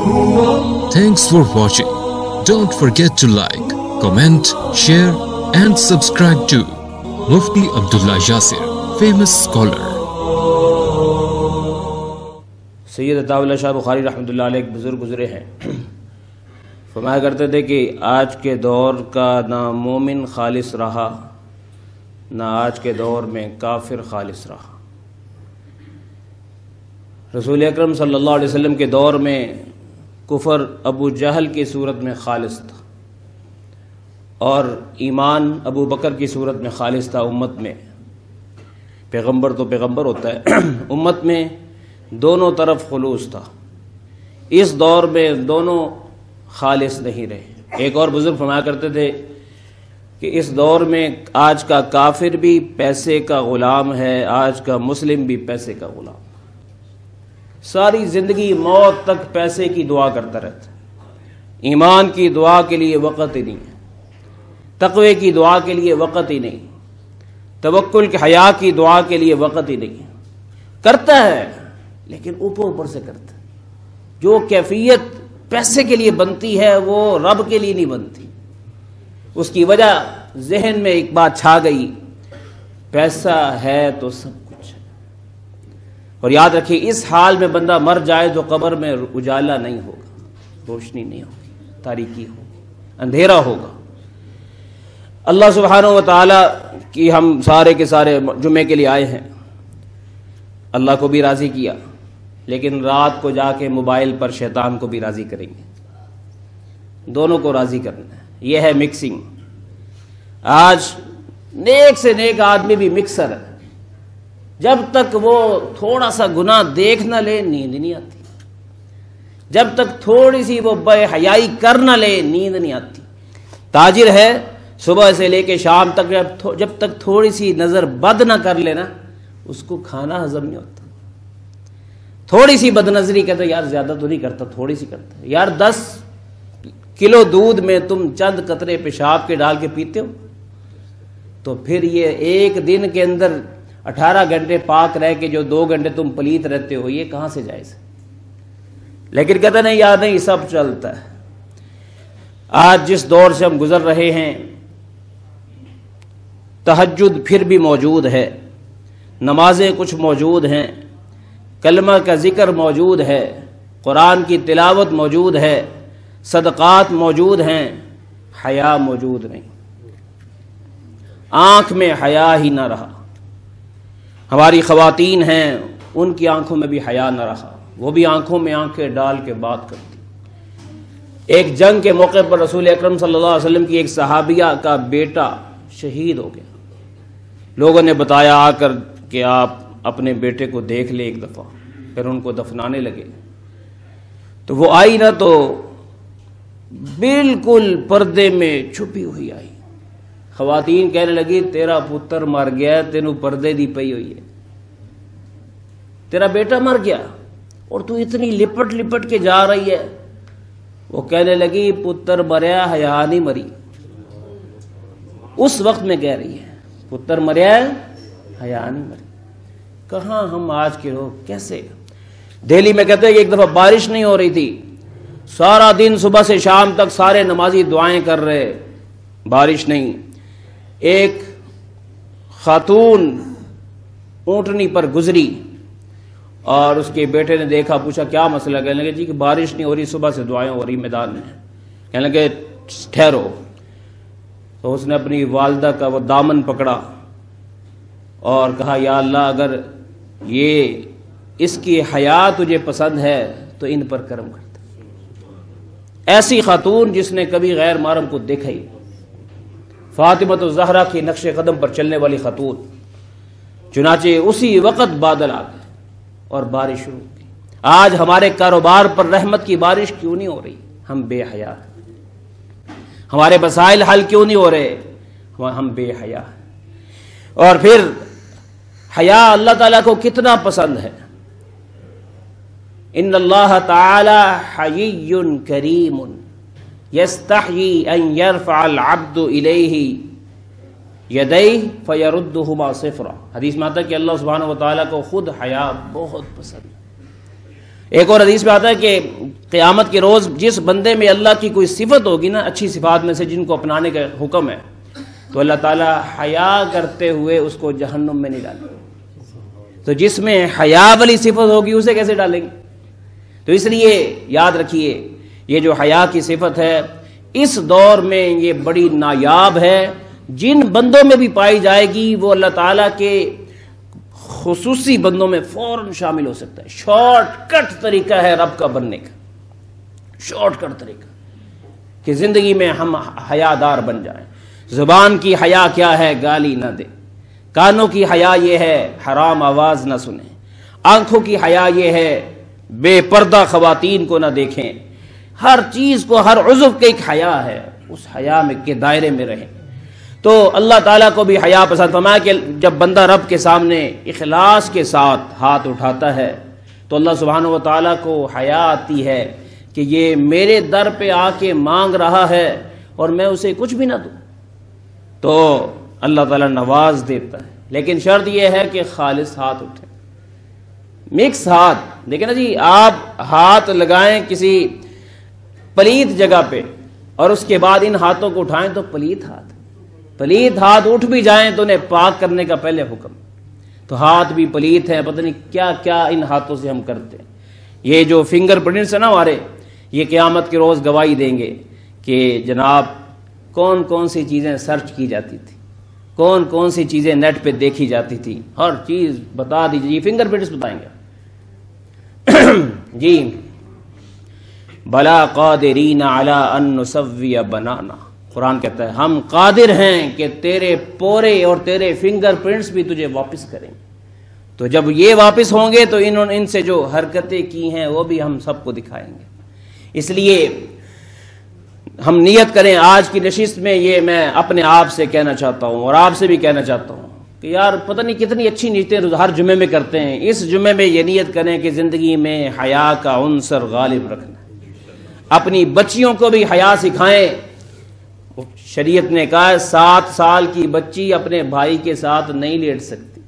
Thanks for watching. Don't forget to like, comment, share and subscribe to Mufti Abdullah Yasir, famous scholar. سید عطا اللہ شاہ بخاری رحمۃ اللہ علیہ ایک بزرگ گزرے ہیں، فرمایا کرتے تھے کہ آج کے دور کا نہ مومن خالص رہا، نہ آج کے دور میں کافر خالص رہا۔ رسول اکرم صلی اللہ علیہ وسلم کے دور میں کفر ابو جہل کی صورت میں خالص تھا، اور ایمان ابو بکر کی صورت میں خالص تھا۔ امت میں پیغمبر تو پیغمبر ہوتا ہے، امت میں دونوں طرف خلوص تھا۔ اس دور میں دونوں خالص نہیں رہے۔ ایک اور بزرگ فرمایا کرتے تھے کہ اس دور میں آج کا کافر بھی پیسے کا غلام ہے، آج کا مسلم بھی پیسے کا غلام۔ ساری زندگی موت تک پیسے کی دعا کرتا رہتا ہے، ایمان کی دعا کے لیے وقت ہی نہیں ہے، تقوی کی دعا کے لیے وقت ہی نہیں، توکل کے حیا کی دعا کے لیے وقت ہی نہیں۔ کرتا ہے لیکن اوپر سے کرتا ہے۔ جو کیفیت پیسے کے لیے بنتی ہے وہ رب کے لیے نہیں بنتی۔ اس کی وجہ ذہن میں ایک بات چھا گئی، پیسہ ہے تو سب کچھ ہے۔ اور یاد رکھیے اس حال میں بندہ مر جائے تو قبر میں اجالا نہیں ہوگا، روشنی نہیں ہوگی، تاریکی ہوگی، اندھیرا ہوگا۔ اللہ سبحانہ و تعالی کی ہم سارے کے سارے جمعے کے لیے آئے ہیں، اللہ کو بھی راضی کیا، لیکن رات کو جا کے موبائل پر شیطان کو بھی راضی کریں گے۔ دونوں کو راضی کرنا ہے، یہ ہے مکسنگ۔ آج نیک سے نیک آدمی بھی مکسر ہے، جب تک وہ تھوڑا سا گناہ دیکھ نہ لے نیند نہیں آتی، جب تک تھوڑی سی وہ بے حیائی کر نہ لے نیند نہیں آتی۔ تاجر ہے، صبح سے لے کے شام تک جب تک تھوڑی سی نظر بد نہ کر لینا اس کو کھانا ہضم نہیں ہوتا۔ تھوڑی سی بد نظری کہتے یار زیادہ تو نہیں کرتا، تھوڑی سی کرتا ہے۔ یار 10 کلو دودھ میں تم چند قطرے پیشاب کے ڈال کے پیتے ہو، تو پھر یہ ایک دن کے اندر 18 گھنٹے پاک رہ کے جو 2 گھنٹے تم پلیت رہتے ہو، یہ کہاں سے جائز ہے؟ لیکن کہتے نہیں یار نہیں سب چلتا ہے۔ آج جس دور سے ہم گزر رہے ہیں، تہجد پھر بھی موجود ہے، نمازیں کچھ موجود ہیں، کلمہ کا ذکر موجود ہے، قرآن کی تلاوت موجود ہے، صدقات موجود ہیں، حیا موجود نہیں۔ آنکھ میں حیا ہی نہ رہا۔ ہماری خواتین ہیں، ان کی آنکھوں میں بھی حیا نہ رہا، وہ بھی آنکھوں میں آنکھیں ڈال کے بات کرتی۔ ایک جنگ کے موقع پر رسول اکرم صلی اللہ علیہ وسلم کی ایک صحابیہ کا بیٹا شہید ہو گیا۔ لوگوں نے بتایا آ کر کہ آپ اپنے بیٹے کو دیکھ لے ایک دفعہ، پھر ان کو دفنانے لگے۔ تو وہ آئی نہ تو بالکل پردے میں چھپی ہوئی آئی۔ خواتین کہنے لگی تیرا پتر مر گیا، تینوں پردے دی پئی ہوئی ہے، تیرا بیٹا مر گیا اور تو اتنی لپٹ لپٹ کے جا رہی ہے۔ وہ کہنے لگی پتر مریا حیا نہیں مری۔ اس وقت میں کہہ رہی ہے پتر مریا حیا نہیں مری۔ کہاں ہم آج کے لوگ کیسے؟ دہلی میں کہتے ہیں کہ ایک دفعہ بارش نہیں ہو رہی تھی، سارا دن صبح سے شام تک سارے نمازی دعائیں کر رہے، بارش نہیں۔ ایک خاتون اونٹنی پر گزری اور اس کے بیٹے نے دیکھا، پوچھا کیا مسئلہ؟ کہنے لگے جی کہ بارش نہیں ہو رہی، صبح سے دعائیں ہو رہی میدان میں۔ کہنے لگے ٹھہرو۔ تو اس نے اپنی والدہ کا وہ دامن پکڑا اور کہا یا اللہ اگر یہ اس کی حیا تجھے پسند ہے تو ان پر کرم کرتا۔ ایسی خاتون جس نے کبھی غیر محرم کو دیکھا ہی، فاطمہ الزہرا کی نقش قدم پر چلنے والی خاتون۔ چنانچہ اسی وقت بادل آ گئے اور بارش شروع کی۔ آج ہمارے کاروبار پر رحمت کی بارش کیوں نہیں ہو رہی؟ ہم بے حیا ہیں۔ ہمارے مسائل حل کیوں نہیں ہو رہے؟ ہم بے حیا ہیں۔ اور پھر حیا اللہ تعالیٰ کو کتنا پسند ہے۔ ان اللہ تعالی حیی کریم یستحیی ان یرفع العبد الیہ یدیہ فیردہما صفرا۔ حدیث میں آتا ہے کہ اللہ سبحانہ و تعالیٰ کو خود حیا بہت پسند ہے۔ ایک اور حدیث میں آتا ہے کہ قیامت کے روز جس بندے میں اللہ کی کوئی صفت ہوگی نا، اچھی صفات میں سے جن کو اپنانے کا حکم ہے، تو اللہ تعالیٰ حیا کرتے ہوئے اس کو جہنم میں نہیں ڈالیں گے۔ تو جس میں حیا والی صفت ہوگی اسے کیسے ڈالیں گے؟ تو اس لیے یاد رکھیے یہ جو حیا کی صفت ہے اس دور میں یہ بڑی نایاب ہے، جن بندوں میں بھی پائی جائے گی وہ اللہ تعالیٰ کے خصوصی بندوں میں فوراً شامل ہو سکتا ہے۔ شارٹ کٹ طریقہ ہے رب کا بننے کا، شارٹ کٹ طریقہ کہ زندگی میں ہم حیادار بن جائیں۔ زبان کی حیا کیا ہے؟ گالی نہ دے۔ کانوں کی حیا یہ ہے حرام آواز نہ سنیں۔ آنکھوں کی حیا یہ ہے بے پردہ خواتین کو نہ دیکھیں۔ ہر چیز کو، ہر عضو کی ایک حیا ہے، اس حیا میں کے دائرے میں رہیں۔ تو اللہ تعالیٰ کو بھی حیا پسند فرمایا کہ جب بندہ رب کے سامنے اخلاص کے ساتھ ہاتھ اٹھاتا ہے تو اللہ سبحانہ و تعالیٰ کو حیا آتی ہے کہ یہ میرے در پہ آ کے مانگ رہا ہے اور میں اسے کچھ بھی نہ دوں، تو اللہ تعالیٰ نواز دیتا ہے۔ لیکن شرط یہ ہے کہ خالص ہاتھ اٹھے، مکس ہاتھ۔ دیکھیں نا جی، آپ ہاتھ لگائیں کسی پلیت جگہ پہ اور اس کے بعد ان ہاتھوں کو اٹھائیں تو پلیت ہاتھ اٹھ بھی جائیں تو انہیں پاک کرنے کا پہلے حکم۔ تو ہاتھ بھی پلیت ہیں، پتہ نہیں کیا کیا ان ہاتھوں سے ہم کرتے ہیں۔ یہ جو فنگر پرنٹس ہیں نا ہمارے، یہ قیامت کے روز گواہی دیں گے کہ جناب کون کون سی چیزیں سرچ کی جاتی تھی، کون کون سی چیزیں نیٹ پہ دیکھی جاتی تھی، ہر چیز بتا دیجیے۔ یہ فنگر پرنٹس بتائیں گے جی۔ بلا قادرین علی ان نسوی بنانا، قرآن کہتا ہے ہم قادر ہیں کہ تیرے پورے اور تیرے فنگر پرنٹس بھی تجھے واپس کریں گے۔ تو جب یہ واپس ہوں گے تو ان سے جو حرکتیں کی ہیں وہ بھی ہم سب کو دکھائیں گے۔ اس لیے ہم نیت کریں آج کی نشست میں، یہ میں اپنے آپ سے کہنا چاہتا ہوں اور آپ سے بھی کہنا چاہتا ہوں کہ یار پتہ نہیں کتنی اچھی نیتیں ہر جمعے میں کرتے ہیں، اس جمعے میں یہ نیت کریں کہ زندگی میں حیا کا عنصر غالب رکھنا، اپنی بچیوں کو بھی حیا سکھائیں۔ شریعت نے کہا ہے 7 سال کی بچی اپنے بھائی کے ساتھ نہیں لیٹ سکتی،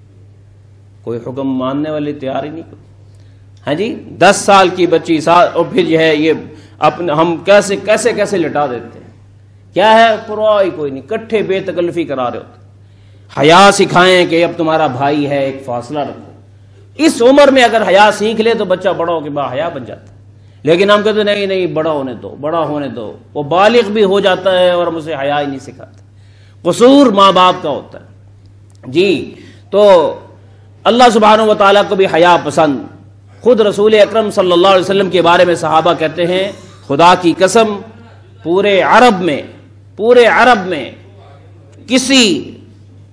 کوئی حکم ماننے والے تیار ہی نہیں۔ ہاں جی، 10 سال کی بچی اور پھر جو ہے یہ ہم کیسے کیسے کیسے لٹا دیتے ہیں، کیا ہے پرواہ کوئی نہیں، کٹھے بے تکلفی کرا رہے ہوتے۔ حیا سکھائیں کہ اب تمہارا بھائی ہے، ایک فاصلہ رکھو۔ اس عمر میں اگر حیا سیکھ لے تو بچہ بڑا ہو کے با حیا بن جاتا ہے۔ لیکن ہم کہتے ہیں نہیں بڑا ہونے دو، وہ بالغ بھی ہو جاتا ہے اور ہم اسے حیا ہی نہیں سکھاتے۔ قصور ماں باپ کا ہوتا ہے جی۔ تو اللہ سبحانہ و تعالیٰ کو بھی حیا پسند۔ خود رسول اکرم صلی اللہ علیہ وسلم کے بارے میں صحابہ کہتے ہیں خدا کی قسم پورے عرب میں کسی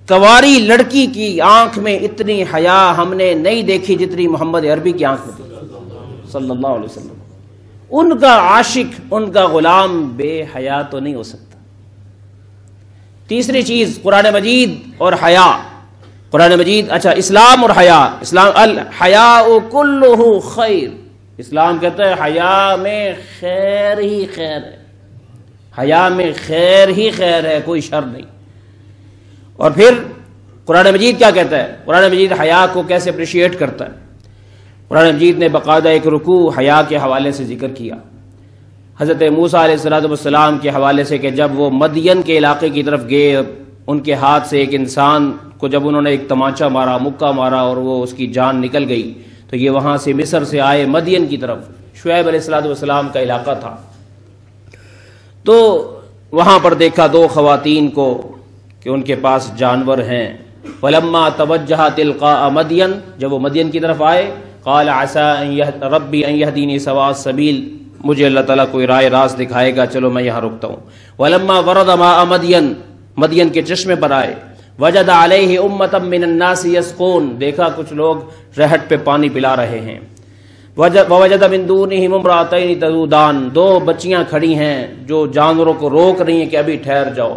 کواری لڑکی کی آنکھ میں اتنی حیا ہم نے نہیں دیکھی جتنی محمد عربی کی آنکھ میں تھی صلی اللہ علیہ وسلم۔ ان کا عاشق، ان کا غلام بے حیا تو نہیں ہو سکتا۔ تیسری چیز قرآن مجید اور حیا۔ قرآن مجید، اچھا اسلام اور حیا۔ اسلام الحیاء کلہ خیر، اسلام کہتا ہے حیا میں خیر ہی خیر ہے، حیا میں خیر ہی خیر ہے، کوئی شر نہیں۔ اور پھر قرآن مجید کیا کہتا ہے؟ قرآن مجید حیا کو کیسے اپریشیٹ کرتا ہے؟ قرآن مجید نے باقاعدہ ایک رکوع حیا کے حوالے سے ذکر کیا، حضرت موسیٰ علیہ السلام کے حوالے سے کہ جب وہ مدین کے علاقے کی طرف گئے، ان کے ہاتھ سے ایک انسان کو جب انہوں نے ایک تمانچہ مارا، مکہ مارا اور وہ اس کی جان نکل گئی، تو یہ وہاں سے مصر سے آئے مدین کی طرف، شعیب علیہ السلام کا علاقہ تھا، تو وہاں پر دیکھا 2 خواتین کو کہ ان کے پاس جانور ہیں۔ فلما توجہ تلقاء مدین، جب وہ مدین کی طرف آئے، قال عسى ربی ان یہدینی سواء السبیل، مجھے اللہ تعالیٰ کوئی رائے راست دکھائے گا، چلو میں یہاں رکتا ہوں۔ ولما ورد ماء مدین کے چشمے پر آئے، وجد علیہ امۃ من الناس یسقون، دیکھا کچھ لوگ رہٹ پہ پانی پلا رہے ہیں۔ ووجد من دونہم امرأتین تذودان، 2 بچیاں کھڑی ہیں جو جانوروں کو روک رہی ہیں کہ ابھی ٹھہر جاؤ۔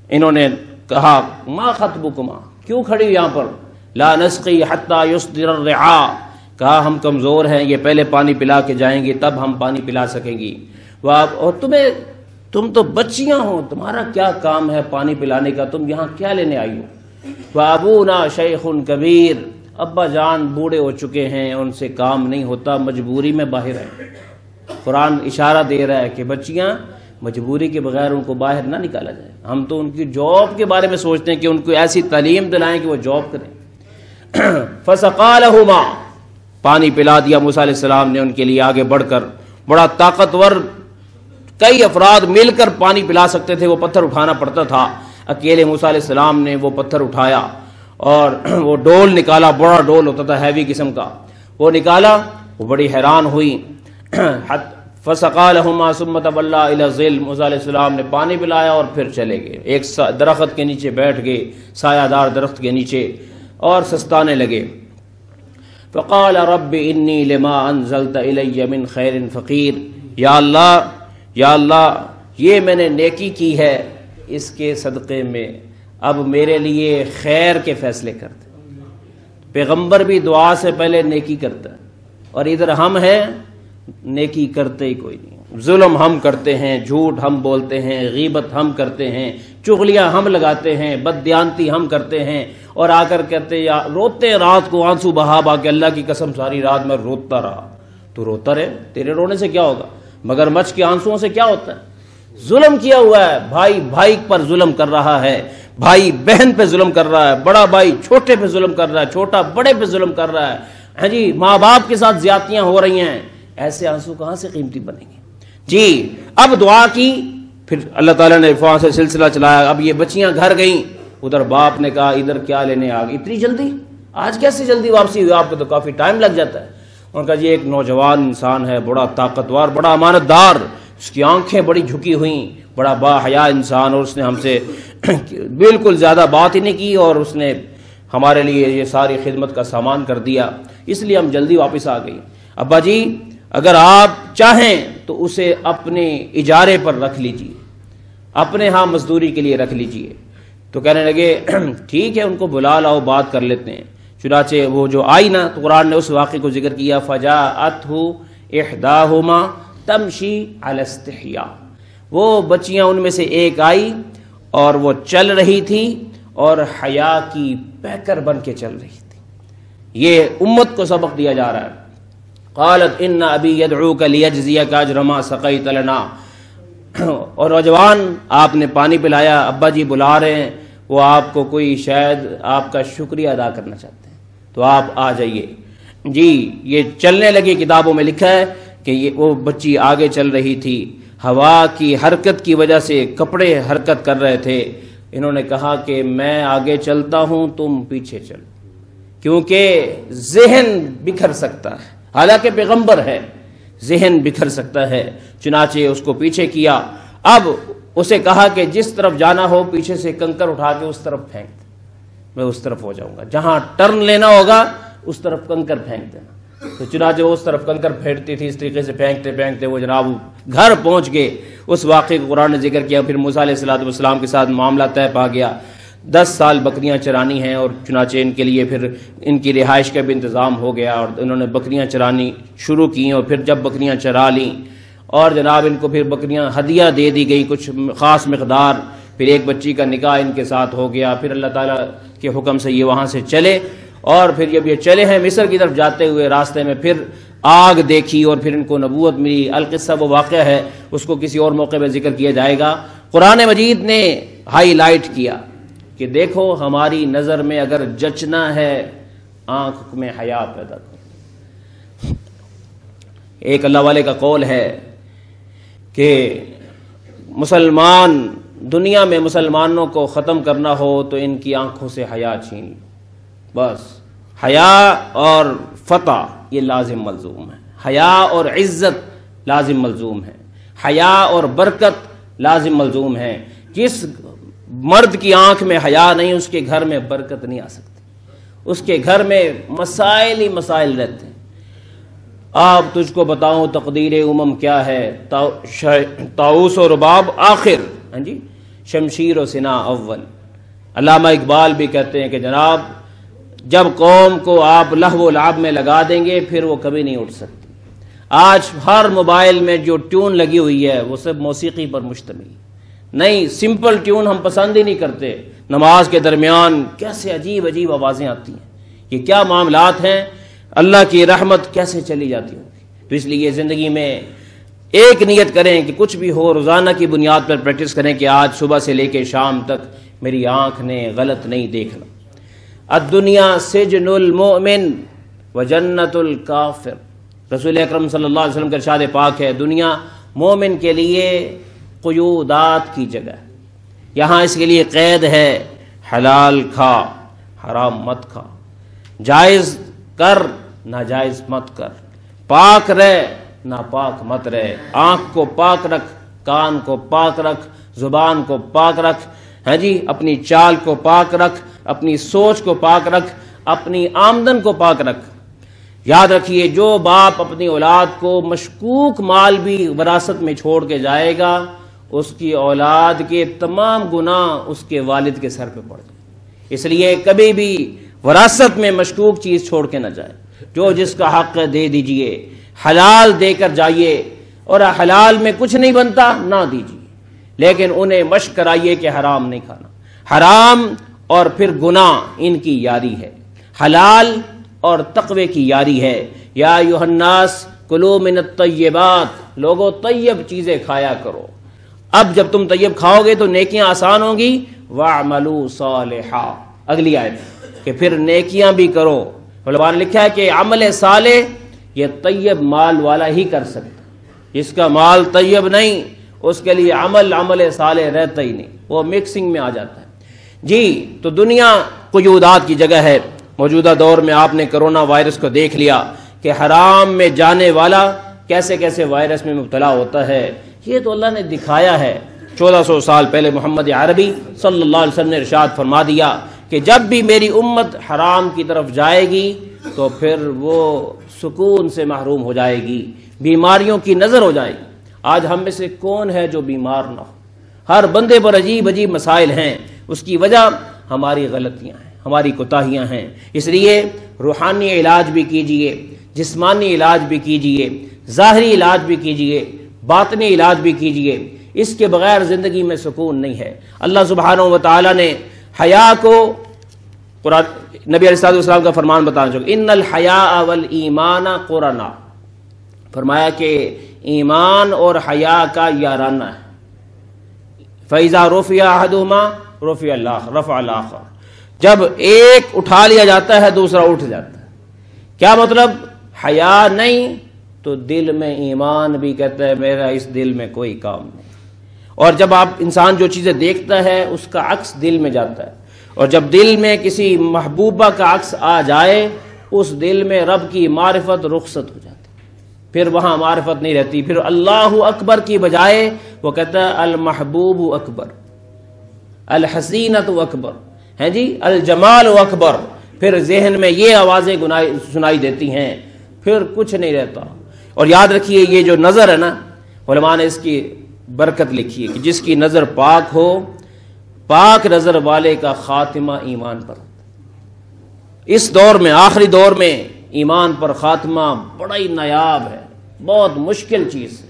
انہوں نے کہا ما خطبکما، کیوں کھڑی ہو یہاں پر؟ لا نسقی حتی یصدر الرعاء، کہا ہم کمزور ہیں، یہ پہلے پانی پلا کے جائیں گے تب ہم پانی پلا سکیں گی۔ اور تم تو بچیاں ہو، تمہارا کیا کام ہے پانی پلانے کا، تم یہاں کیا لینے آئی ہو؟ وابونا شیخ کبیر، ابا جان بوڑھے ہو چکے ہیں، ان سے کام نہیں ہوتا، مجبوری میں باہر ہیں۔ قرآن اشارہ دے رہا ہے کہ بچیاں مجبوری کے بغیر ان کو باہر نہ نکالا جائے. ہم تو ان کی جاب کے بارے میں سوچتے ہیں کہ ان کو ایسی تعلیم دلائیں کہ وہ جاب کریں. فَسَقَىٰ لَهُمَا، پانی پلا دیا موسیٰ علیہ السلام نے ان کے لیے آگے بڑھ کر. بڑا طاقتور، کئی افراد مل کر پانی پلا سکتے تھے، وہ پتھر اٹھانا پڑتا تھا. اکیلے موسیٰ علیہ السلام نے وہ پتھر اٹھایا اور وہ ڈول نکالا، بڑا ڈول ہوتا تھا ہیوی قسم کا، وہ نکالا. وہ بڑی حیران ہوئی. فَسَقَىٰ لَهُمَا ثُمَّ تَوَلَّىٰ إِلَى الظِّلِّ، موسیٰ علیہ السلام نے پانی پلایا اور پھر چلے گئے. ایک درخت کے نیچے بیٹھ گئے، سایہ دار درخت کے نیچے، اور سستانے لگے. فَقَالَ رَبِّ إِنِّي لِمَا أَنزَلْتَ إِلَيَّ مِنْ خَيْرٍ فَقِيرٌ، یا اللہ یہ میں نے نیکی کی ہے، اس کے صدقے میں اب میرے لیے خیر کے فیصلے کر دے. پیغمبر بھی دعا سے پہلے نیکی کرتا ہے، اور ادھر ہم ہیں نیکی کرتے ہی کوئی نہیں. ظلم ہم کرتے ہیں، جھوٹ ہم بولتے ہیں، غیبت ہم کرتے ہیں، چغلیاں ہم لگاتے ہیں، بددیانتی ہم کرتے ہیں، اور آ کر کہتے یا روتے رات کو آنسو بہا بہا کے، اللہ کی قسم ساری رات میں روتا رہا. تو روتا رہے، تیرے رونے سے کیا ہوگا؟ مگر مچھ کے آنسوؤں سے کیا ہوتا ہے؟ ظلم کیا ہوا ہے، بھائی بھائی پر ظلم کر رہا ہے، بھائی بہن پہ ظلم کر رہا ہے، بڑا بھائی چھوٹے پہ ظلم کر رہا ہے، چھوٹا بڑے پہ ظلم کر رہا ہے. ہاں جی، ماں باپ کے ساتھ زیادتیاں ہو رہی ہیں. ایسے آنسو کہاں سے قیمتی بنیں گے؟ جی اب دعا کی، پھر اللہ تعالیٰ نے وہاں سے سلسلہ چلایا. اب یہ بچیاں گھر گئیں، ادھر باپ نے کہا ادھر کیا لینے آ گئی اتنی جلدی؟ آج کیسے جلدی واپسی ہوئی؟ آپ کو تو کافی ٹائم لگ جاتا ہے. ان کا یہ ایک نوجوان انسان ہے، بڑا طاقتور، بڑا امانت دار، اس کی آنکھیں بڑی جھکی ہوئیں، بڑا با حیا انسان، اور اس نے ہم سے بالکل زیادہ بات ہی نہیں کی، اور اس نے ہمارے لیے یہ ساری خدمت کا سامان کر دیا، اس لیے ہم جلدی واپس آ گئی. ابا جی اگر آپ چاہیں تو اسے اپنے اجارے پر رکھ لیجئے، اپنے ہاں مزدوری کے لیے رکھ لیجئے. تو کہنے لگے ٹھیک ہے، ان کو بلا لاؤ، بات کر لیتے ہیں. چنانچہ وہ جو آئی نا، تو قرآن نے اس واقعے کو ذکر کیا. فَجَاءَتْهُ إِحْدَاهُمَا تَمْشِي عَلَى اسْتِحْيَاءٍ، وہ بچیاں ان میں سے ایک آئی اور وہ چل رہی تھی اور حیا کی پیکر بن کے چل رہی تھی. یہ امت کو سبق دیا جا رہا ہے. قالت ان ابی یدعوک لیجزیک اجر ما سقیت لنا، اور نوجوان آپ نے پانی پلایا، ابا جی بلا رہے ہیں، وہ آپ کو کوئی شاید آپ کا شکریہ ادا کرنا چاہتے ہیں، تو آپ آ جائیے. جی یہ چلنے لگی. کتابوں میں لکھا ہے کہ یہ وہ بچی آگے چل رہی تھی، ہوا کی حرکت کی وجہ سے کپڑے حرکت کر رہے تھے. انہوں نے کہا کہ میں آگے چلتا ہوں، تم پیچھے چلو، کیونکہ ذہن بکھر سکتا ہے. حالانکہ پیغمبر ہے، ذہن بکھر سکتا ہے. چنانچہ اس کو پیچھے کیا. اب اسے کہا کہ جس طرف جانا ہو پیچھے سے کنکر اٹھا کے اس طرف پھینک دے، میں اس طرف ہو جاؤں گا. جہاں ٹرن لینا ہوگا اس طرف کنکر پھینک دینا. تو چنانچہ وہ اس طرف کنکر پھینکتی تھی. اس طریقے سے پھینکتے پھینکتے وہ جناب گھر پہنچ گئے. اس واقعے کو قرآن نے ذکر کیا. پھر موسیٰ علیہ السلام کے ساتھ معاملہ طے پا گیا. 10 سال بکریاں چرانی ہیں، اور چنانچہ ان کے لیے پھر ان کی رہائش کا بھی انتظام ہو گیا، اور انہوں نے بکریاں چرانی شروع کی. اور پھر جب بکریاں چرا لیں اور جناب ان کو پھر بکریاں ہدیہ دے دی گئی کچھ خاص مقدار. پھر ایک بچی کا نکاح ان کے ساتھ ہو گیا. پھر اللہ تعالیٰ کے حکم سے یہ وہاں سے چلے، اور پھر جب یہ چلے ہیں مصر کی طرف جاتے ہوئے راستے میں پھر آگ دیکھی، اور پھر ان کو نبوت ملی. القصہ وہ واقعہ ہے، اس کو کسی اور موقع پہ ذکر کیا جائے گا. قرآن مجید نے ہائی لائٹ کیا کہ دیکھو ہماری نظر میں اگر جچنا ہے آنکھ میں حیا پیدا کرو. ایک اللہ والے کا قول ہے کہ مسلمان دنیا میں مسلمانوں کو ختم کرنا ہو تو ان کی آنکھوں سے حیا چھین لو. بس حیا اور فتح یہ لازم ملزوم ہے، حیا اور عزت لازم ملزوم ہے، حیا اور برکت لازم ملزوم ہے. جس مرد کی آنکھ میں حیا نہیں اس کے گھر میں برکت نہیں آ سکتی، اس کے گھر میں مسائل ہی مسائل رہتے ہیں. آپ تجھ کو بتاؤں تقدیر امم کیا ہے، طاؤس و رباب آخر، ہاں جی شمشیر و سنا اول. علامہ اقبال بھی کہتے ہیں کہ جناب جب قوم کو آپ لہو و لعب میں لگا دیں گے پھر وہ کبھی نہیں اٹھ سکتی. آج ہر موبائل میں جو ٹیون لگی ہوئی ہے وہ سب موسیقی پر مشتمل. نہیں، سمپل ٹیون ہم پسند ہی نہیں کرتے. نماز کے درمیان کیسے عجیب عجیب آوازیں آتی ہیں، یہ کیا معاملات ہیں، اللہ کی رحمت کیسے چلی جاتی ہوگی. تو اس لیے زندگی میں ایک نیت کریں کہ کچھ بھی ہو روزانہ کی بنیاد پر پریکٹس کریں کہ آج صبح سے لے کے شام تک میری آنکھ نے غلط نہیں دیکھنا۔ الدنیا سجن المؤمن وجنت الکافر، رسول اکرم صلی اللہ علیہ وسلم کا ارشاد پاک ہے، دنیا مومن کے لیے قیودات کی جگہ ہے، یہاں اس کے لیے قید ہے، حلال کھا حرام مت کھا، جائز کر ناجائز مت کر، پاک رہ ناپاک مت رہے، آنکھ کو پاک رکھ، کان کو پاک رکھ، زبان کو پاک رکھ، ہاں جی، اپنی چال کو پاک رکھ، اپنی سوچ کو پاک رکھ، اپنی آمدن کو پاک رکھ۔ یاد رکھیے، جو باپ اپنی اولاد کو مشکوک مال بھی وراثت میں چھوڑ کے جائے گا، اس کی اولاد کے تمام گناہ اس کے والد کے سر پہ پڑ جائیں۔ اس لیے کبھی بھی وراثت میں مشکوک چیز چھوڑ کے نہ جائے، جو جس کا حق ہے دے دیجئے، حلال دے کر جائیے، اور حلال میں کچھ نہیں بنتا نہ دیجیے، لیکن انہیں مشق کرائیے کہ حرام نہیں کھانا۔ حرام اور پھر گناہ، ان کی یاری ہے، حلال اور تقوی کی یاری ہے۔ یا ایھا الناس کلوا من الطیبات، لوگوں طیب چیزیں کھایا کرو۔ اب جب تم طیب کھاؤ گے تو نیکیاں آسان ہوں گی۔ وَاعْمَلُوا صَالِحًا، اگلی آیت کہ پھر نیکیاں بھی کرو۔ علماء نے لکھا ہے کہ عمل صالح یہ طیب مال والا ہی کر سکتا، جس کا مال طیب نہیں اس کے لیے عمل صالح رہتا ہی نہیں، وہ مکسنگ میں آ جاتا ہے۔ جی، تو دنیا قیودات کی جگہ ہے۔ موجودہ دور میں آپ نے کرونا وائرس کو دیکھ لیا کہ حرام میں جانے والا کیسے کیسے وائرس میں مبتلا ہوتا ہے، یہ تو اللہ نے دکھایا ہے۔ 1400 سال پہلے محمد عربی صلی اللہ علیہ وسلم نے ارشاد فرما دیا کہ جب بھی میری امت حرام کی طرف جائے گی تو پھر وہ سکون سے محروم ہو جائے گی، بیماریوں کی نظر ہو جائے گی۔ آج ہم میں سے کون ہے جو بیمار نہ ہو؟ ہر بندے پر عجیب عجیب مسائل ہیں، اس کی وجہ ہماری غلطیاں ہیں، ہماری کوتاہیاں ہیں۔ اس لیے روحانی علاج بھی کیجئے، جسمانی علاج بھی کیجئے، ظاہری علاج بھی کیجئے، باطنی علاج بھی کیجئے۔ اس کے بغیر زندگی میں سکون نہیں ہے۔ اللہ سبحانہ و تعالی نے حیا کو قرآن، نبی علیہ السلام کا فرمان بتانا چاہوں، ان الحیاء والایمان قرنا، فرمایا کہ ایمان اور حیا کا یارانہ ہے۔ فَإِذَا رُفِعَ أَحَدُهُمَا رفع الآخر، جب ایک اٹھا لیا جاتا ہے دوسرا اٹھ جاتا ہے۔ کیا مطلب؟ حیا نہیں تو دل میں ایمان بھی کہتا ہے میرا اس دل میں کوئی کام نہیں۔ اور جب آپ انسان جو چیزیں دیکھتا ہے اس کا عکس دل میں جاتا ہے، اور جب دل میں کسی محبوبہ کا عکس آ جائے اس دل میں رب کی معرفت رخصت ہو جاتی، پھر وہاں معرفت نہیں رہتی، پھر اللہ اکبر کی بجائے وہ کہتا ہے المحبوب اکبر، الحسینۃ اکبر، ہیں جی، الجمال اکبر۔ پھر ذہن میں یہ آوازیں سنائی دیتی ہیں، پھر کچھ نہیں رہتا۔ اور یاد رکھیے یہ جو نظر ہے نا، علماء نے اس کی برکت لکھی ہے کہ جس کی نظر پاک ہو، پاک نظر والے کا خاتمہ ایمان پر۔ اس دور میں، آخری دور میں، ایمان پر خاتمہ بڑا ہی نایاب ہے، بہت مشکل چیز ہے۔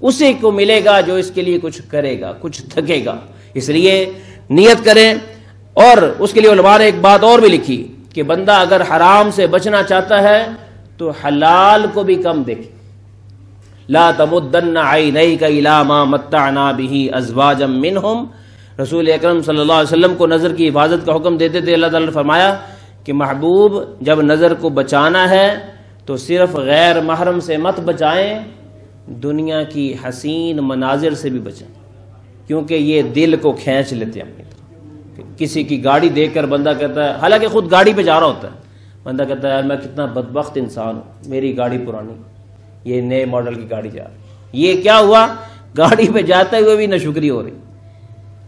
اسی کو ملے گا جو اس کے لیے کچھ کرے گا، کچھ تھکے گا۔ اس لیے نیت کریں۔ اور اس کے لیے علماء نے ایک بات اور بھی لکھی کہ بندہ اگر حرام سے بچنا چاہتا ہے تو حلال کو بھی کم دیکھے۔ لا تمدن عینیک الی ما متعنا به ازواجا منہم، رسول اکرم صلی اللہ علیہ وسلم کو نظر کی حفاظت کا حکم دیتے تھے۔ اللہ تعالیٰ نے فرمایا کہ محبوب جب نظر کو بچانا ہے تو صرف غیر محرم سے مت بچائیں، دنیا کی حسین مناظر سے بھی بچائیں، کیونکہ یہ دل کو کھینچ لیتے ہیں اپنی طرف۔ کسی کی گاڑی دیکھ کر بندہ کہتا ہے، حالانکہ خود گاڑی پہ جا رہا ہوتا ہے، بندہ کہتا ہے یار میں کتنا بدبخت انسان ہوں، میری گاڑی پرانی، یہ نئے ماڈل کی گاڑی جا رہی۔ یہ کیا ہوا؟ گاڑی پہ جاتے ہوئے بھی ناشکری ہو رہی۔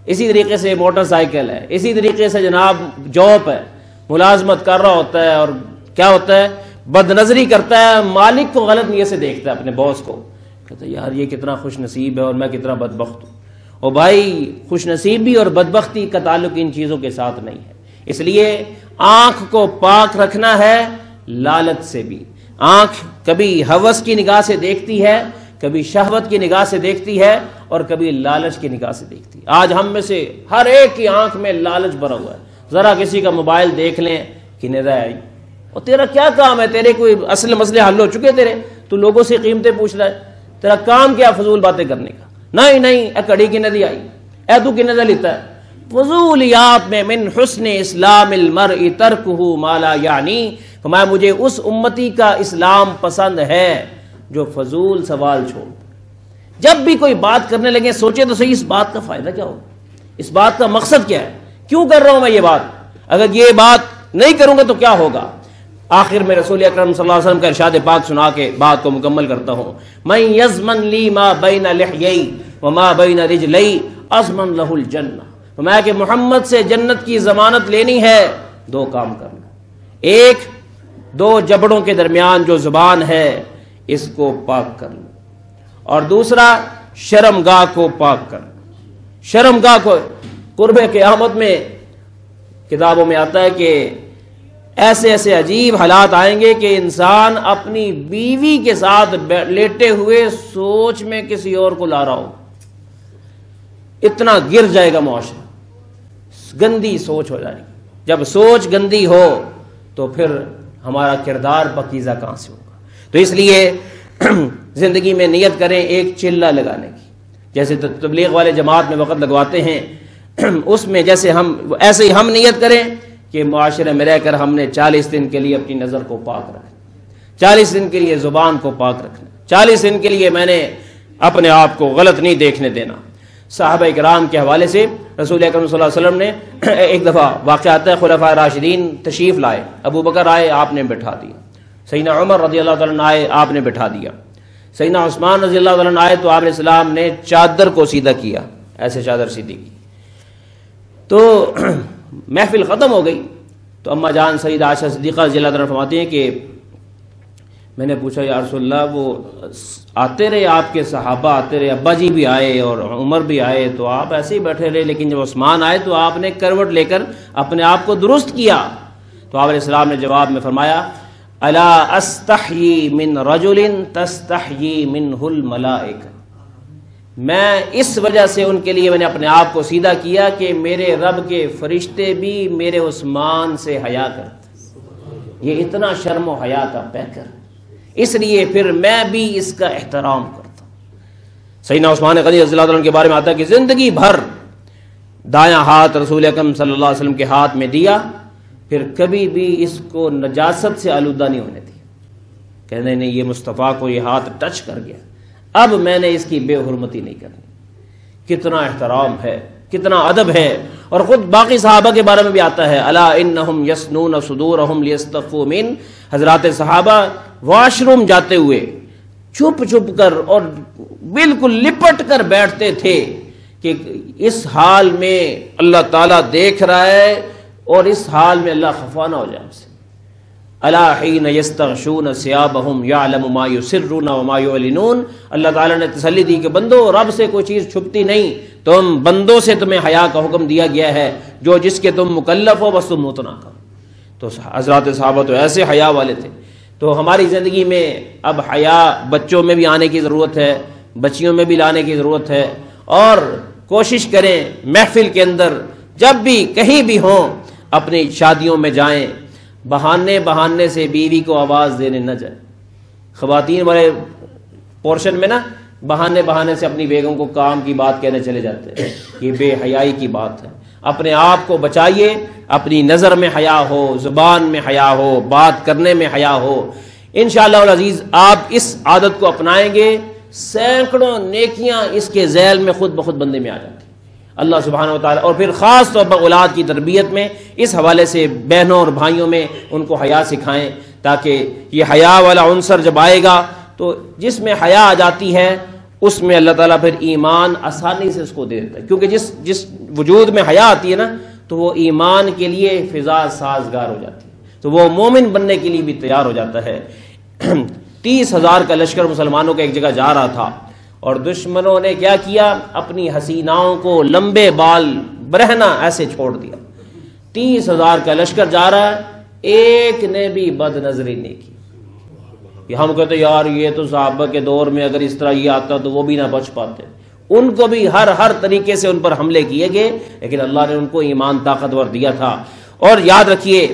اسی طریقے سے موٹر سائیکل ہے، اسی طریقے سے جناب جاب ہے، ملازمت کر رہا ہوتا ہے اور کیا ہوتا ہے؟ بد نظری کرتا ہے، مالک کو غلط نیت سے دیکھتا ہے، اپنے باس کو، کہتا ہے یار یہ کتنا خوش نصیب ہے اور میں کتنا بدبخت ہوں۔ اور بھائی خوش نصیبی اور بدبختی کا تعلق ان چیزوں کے ساتھ نہیں ہے۔ اس لیے آنکھ کو پاک رکھنا ہے لالچ سے بھی۔ آنکھ کبھی ہوس کی نگاہ سے دیکھتی ہے، کبھی شہوت کی نگاہ سے دیکھتی ہے، اور کبھی لالچ کی نگاہ سے دیکھتی ہے۔ آج ہم میں سے ہر ایک کی آنکھ میں لالچ بھرا ہوا ہے۔ ذرا کسی کا موبائل دیکھ لیں کہ نظر آئی، اور تیرا کیا کام ہے؟ تیرے کوئی اصل مسئلے حل ہو چکے تیرے، تو لوگوں سے قیمتیں پوچھ رہا ہے، تیرا کام کیا فضول باتیں کرنے کا؟ نہیں اے کڑی کی ندی آئی، اے تو کی ندی لیتا ہے؟ فضولیات میں من حسن اسلام المرء ترکہ ما لا یعنی، فرمایا مجھے اس امتی کا اسلام پسند ہے جو فضول سوال چھوڑ۔ جب بھی کوئی بات کرنے لگے سوچے تو صحیح اس بات کا فائدہ کیا ہوگا، اس بات کا مقصد کیا ہے، کیوں کر رہا ہوں میں یہ بات، اگر یہ بات نہیں کروں گا تو کیا ہوگا۔ آخر میں رسول اکرم صلی اللہ علیہ وسلم کا ارشاد پاک سنا کے بات کو مکمل کرتا ہوں، من یضمن لی ما بین لحیی وما بین رجلی اضمن لہ الجنہ، فرمایا کہ محمد سے جنت کی ضمانت لینی ہے، دو کام کرنا، ایک دو جبڑوں کے درمیان جو زبان ہے اس کو پاک کرنا، اور دوسرا شرمگاہ کو پاک کرنا۔ شرمگاہ کو قرب قیامت میں کتابوں میں آتا ہے کہ ایسے ایسے عجیب حالات آئیں گے کہ انسان اپنی بیوی کے ساتھ لیٹے ہوئے سوچ میں کسی اور کو لا رہا ہو، اتنا گر جائے گا معاشرہ، گندی سوچ ہو جائے گی۔ جب سوچ گندی ہو تو پھر ہمارا کردار پاکیزہ کہاں سے ہوگا؟ تو اس لیے زندگی میں نیت کریں ایک چلہ لگانے کی، جیسے تبلیغ والے جماعت میں وقت لگواتے ہیں، اس میں جیسے ایسے ہی ہم نیت کریں کہ معاشرے میں رہ کر ہم نے 40 دن کے لیے اپنی نظر کو پاک رکھنا، 40 دن کے لیے زبان کو پاک رکھنا، 40 دن کے لیے میں نے اپنے آپ کو غلط نہیں دیکھنے دینا۔ صحابہ کرام کے حوالے سے رسول اکرم صلی اللہ علیہ وسلم نے ایک دفعہ واقعہ آتا ہے، خلفائے راشدین تشریف لائے، ابو بکر آئے، آپ نے بٹھا دیا، سیدنا عمر رضی اللہ تعالیٰ عنہ آئے، آپ نے بٹھا دیا، سیدنا عثمان رضی اللہ تعالیٰ عنہ آئے تو آپ علیہ السلام نے چادر کو سیدھا کیا، ایسے چادر سیدھی کی، تو محفل ختم ہو گئی۔ تو اماں جان سیدہ عائشہ صدیقہ رضی اللہ تعالیٰ عنہ فرماتی ہیں کہ میں نے پوچھا یا رسول اللہ وہ آتے رہے آپ کے صحابہ آتے رہے، ابا جی بھی آئے اور عمر بھی آئے تو آپ ایسے ہی بیٹھے رہے، لیکن جب عثمان آئے تو آپ نے کروٹ لے کر اپنے آپ کو درست کیا۔ تو آپ علیہ السلام نے جواب میں فرمایا الا استحیی من رجل تستحیی منہ الملائکہ، میں اس وجہ سے ان کے لیے میں نے اپنے آپ کو سیدھا کیا کہ میرے رب کے فرشتے بھی میرے عثمان سے حیا کرتے، یہ اتنا شرم و حیا کا پیکر، اس لیے پھر میں بھی اس کا احترام کرتا ہوں۔ سیدنا عثمان غنی رضی اللہ عنہ کے بارے میں آتا ہے کہ زندگی بھر دایاں ہاتھ رسول اکرم صلی اللہ علیہ وسلم کے ہاتھ میں دیا، پھر کبھی بھی اس کو نجاست سے آلودہ نہیں ہونے دیا، کہنے نہیں یہ مصطفیٰ کو یہ ہاتھ ٹچ کر گیا، اب میں نے اس کی بے حرمتی نہیں کرنی۔ کتنا احترام ہے، کتنا ادب ہے۔ اور خود باقی صحابہ کے بارے میں بھی آتا ہے الا انہم یسنون صدورہم لیستخفوا من، حضرات صحابہ واش روم جاتے ہوئے چھپ چھپ کر اور بالکل لپٹ کر بیٹھتے تھے کہ اس حال میں اللہ تعالیٰ دیکھ رہا ہے اور اس حال میں اللہ خفا نہ ہو جائے ہم سے۔ الا حین یستغشون ثیابہم یعلم ما یسرون وما یعلنون، اللہ تعالیٰ نے تسلی دی کہ بندو رب سے کوئی چیز چھپتی نہیں، تم بندوں سے تمہیں حیا کا حکم دیا گیا ہے، جو جس کے تم مکلف ہو بس تم اتنا کرو۔ تو حضرات صحابہ تو ایسے حیا والے تھے۔ تو ہماری زندگی میں اب حیا بچوں میں بھی آنے کی ضرورت ہے، بچیوں میں بھی لانے کی ضرورت ہے، اور کوشش کریں محفل کے اندر جب بھی کہیں بھی ہوں اپنی شادیوں میں جائیں، بہانے سے بیوی کو آواز دینے نہ جائیں۔ خواتین والے پورشن میں نا بہانے سے اپنی بیگم کو کام کی بات کہنے چلے جاتے ہیں، یہ بے حیائی کی بات ہے۔ اپنے آپ کو بچائیے، اپنی نظر میں حیا ہو، زبان میں حیا ہو، بات کرنے میں حیا ہو۔ انشاءاللہ العزیز آپ اس عادت کو اپنائیں گے، سینکڑوں نیکیاں اس کے ذیل میں خود بخود بندے میں آ جاتی ہیں اللہ سبحانہ وتعالی۔ اور پھر خاص طور پر اولاد کی تربیت میں اس حوالے سے بہنوں اور بھائیوں میں ان کو حیا سکھائیں، تاکہ یہ حیا والا عنصر جب آئے گا تو جس میں حیا آ جاتی ہے اس میں اللہ تعالیٰ پھر ایمان آسانی سے اس کو دے دیتا ہے، کیونکہ جس وجود میں حیا آتی ہے نا تو وہ ایمان کے لیے فضا سازگار ہو جاتی ہے، تو وہ مومن بننے کے لیے بھی تیار ہو جاتا ہے۔ 30,000 کا لشکر مسلمانوں کا ایک جگہ جا رہا تھا اور دشمنوں نے کیا کیا، اپنی حسیناؤں کو لمبے بال برہنہ ایسے چھوڑ دیا۔ 30,000 کا لشکر جا رہا ہے، ایک نے بھی بد نظری نہیں کی۔ ہم کہتے یار یہ تو صحابہ کے دور میں اگر اس طرح یہ آتا تو وہ بھی نہ بچ پاتے، ان کو بھی ہر طریقے سے ان پر حملے کیے گئے، لیکن اللہ نے ان کو ایمان طاقتور دیا تھا۔ اور یاد رکھیے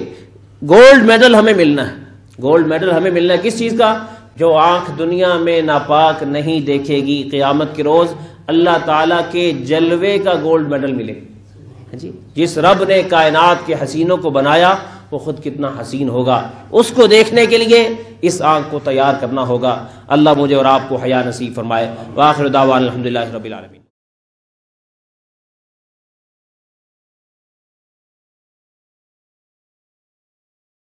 گولڈ میڈل ہمیں ملنا ہے، گولڈ میڈل ہمیں ملنا ہے کس چیز کا؟ جو آنکھ دنیا میں ناپاک نہیں دیکھے گی، قیامت کے روز اللہ تعالیٰ کے جلوے کا گولڈ میڈل ملے گا جی۔ جس رب نے کائنات کے حسینوں کو بنایا وہ خود کتنا حسین ہوگا، اس کو دیکھنے کے لیے اس آنکھ کو تیار کرنا ہوگا۔ اللہ مجھے اور آپ کو حیا نصیب فرمائے۔ وآخر دعوانا الحمدللہ رب العالمین۔